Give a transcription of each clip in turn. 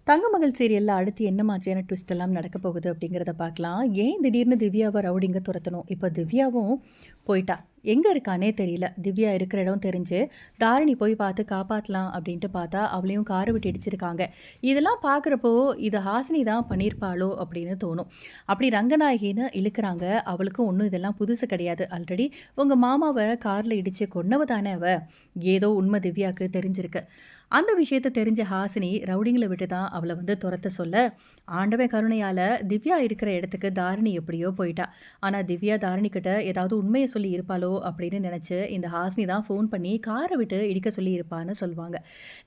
தங்கமகள் சீரியல்ல அடுத்து என்ன மாதிரியான ட்விஸ்ட் எல்லாம் நடக்க போகுது அப்படிங்கிறத பார்க்கலாம். ஏன் திடீர்னு திவ்யாவ ரவுடிங்க துரத்தணும்? இப்போ திவ்யாவும் போயிட்டா. எங்க இருக்கான்னே தெரியல. திவ்யா இருக்கிற இடம் தெரிஞ்சு, தாரிணி போய் பார்த்து காப்பாத்தலாம் அப்படின்ட்டு பார்த்தா, அவளையும் கார விட்டு இடிச்சிருக்காங்க. இதெல்லாம் பார்க்குறப்போ, இது ஹாசினி தான் பண்ணியிருப்பாளோ அப்படின்னு தோணும். அப்படி ரங்கநாயகின்னு இழுக்குறாங்க. அவளுக்கும் ஒண்ணும் இதெல்லாம் புதுசு கிடையாது. ஆல்ரெடி உங்க மாமாவ கார்ல இடிச்சு கொன்னவ தானே அவ. ஏதோ உண்மை திவ்யாக்கு தெரிஞ்சிருக்கு. அந்த விஷயத்த தெரிஞ்ச ஹாசினி ரவுடிங்கள விட்டு தான் அவள தொரத்த சொல்ல, ஆண்டவன் கருணையால திவ்யா இருக்கிற இடத்துக்கு தாரிணி எப்படியோ போயிட்டா. ஆனா திவ்யா தாரிணி கிட்ட ஏதாவது உண்மைய சொல்லி இருப்பாளோ அப்படின்னு நினைச்சு இந்த ஹாசினி தான் ஃபோன் பண்ணி கார விட்டு இடிக்க சொல்லி இருப்பான்னு சொல்லுவாங்க.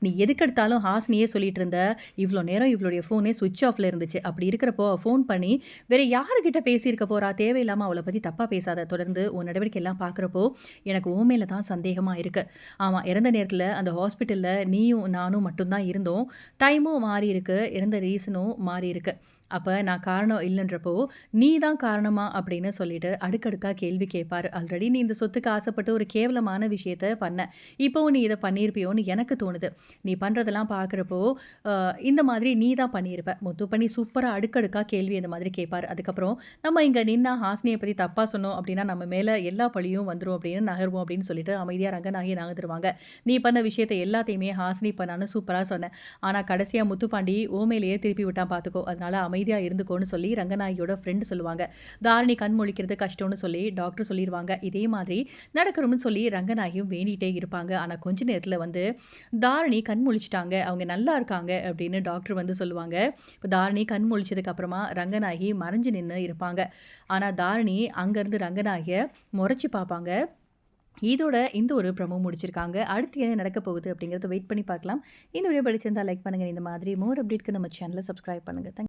நீ எதுக்கெடுத்தாலும் ஹாசினியே சொல்லிட்டு இருந்த, இவ்ளோ நேரம் இவளுடைய ஃபோனே ஸ்விட்ச் ஆஃப்ல இருந்துச்சு. அப்படி இருக்கிறப்போ ஃபோன் பண்ணி வேற யாருகிட்ட பேசியிருக்க போறா? தேவையில்லாம அவள பத்தி தப்பா பேசாத. தொடர்ந்து உன் நடவடிக்கை எல்லாம் பார்க்குறப்போ எனக்கு உன் மேல தான் சந்தேகமா இருக்கு. ஆமா, இறந்த நேரத்துல அந்த ஹாஸ்பிட்டல்ல நீயும் நானும் மட்டும் தான் இருந்தோம். டைமும் மாறியிருக்கு. இறந்த ரீசனும் மாறியிருக்கு. அப்ப நான் காரணம் இல்லன்றப்போ, "நீ தான் காரணமா?" அப்படின்னு சொல்லிட்டு அடுக்கடுக்கா கேள்வி கேட்பாரு. ஆல்ரெடி நீ இந்த சொத்துக்கு ஆசைப்பட்டு ஒரு கேவலமான விஷயத்த பண்ண. இப்பவும் நீ இத பண்ணியிருப்பியோன்னு எனக்கு தோணுது. நீ பண்றதெல்லாம் பார்க்குறப்போ, இந்த மாதிரி நீ தான் பண்ணியிருப்ப. முத்து பண்ணி சூப்பரா அடுக்கடுக்கா கேள்வி இந்த மாதிரி கேட்பாரு. அதுக்கப்புறம், "நம்ம இங்க நின்னா ஹாசினிய பத்தி தப்பா சொன்னோம் அப்படின்னா, நம்ம மேல எல்லா பழியும் வந்துரும் அப்படின்னு நகருவோம்" அப்படின்னு சொல்லிட்டு அமைதியா ரங்கநாயகி நகர்ந்துருவாங்க. "நீ பண்ண விஷயத்த எல்லாத்தையுமே ஹாசினி பண்ணான்னு சூப்பரா சொன்ன. ஆனா கடைசியா முத்துப்பாண்டி உன் மேலேயே திருப்பி விட்டான் பார்த்துக்கோ. அதனால அமைதியா இருந்துக்கோன்னு" சொல்லி ரங்கநாயகியோட ஃப்ரெண்ட் சொல்லுவாங்க. தாரிணி கண் முழிக்கிறது கஷ்டம்னு சொல்லி டாக்டர் சொல்லிருவாங்க. இதே மாதிரி நடக்கணும்னு சொல்லி ரங்கநாயகியும் வேண்டிட்டே இருப்பாங்க. ஆனா கொஞ்ச நேரத்துல தாரிணி கண் முழிச்சுட்டாங்க. அவங்க நல்லா இருக்காங்க அப்படின்னு டாக்டர் சொல்லுவாங்க. இப்ப தாரிணி கண் முழிச்சதுக்கு அப்புறமா ரங்கநாயகி மறைஞ்சு நின்னு இருப்பாங்க. ஆனா தாரிணி அங்கருந்து ரங்கநாயகிய மொறச்சு பார்ப்பாங்க. இதோட இந்த ஒரு ப்ரோமோ முடிச்சிருக்காங்க. அடுத்து என்ன நடக்க போகுது அப்படிங்கிறத வெயிட் பண்ணி பார்க்கலாம். இந்த வீடியோ பிடிச்சிருந்தா லைக் பண்ணுங்க. இந்த மாதிரி மோர் அப்டேட்க்கு நம்ம சேனல சப்ஸ்கிரைப் பண்ணுங்க. தேங்க்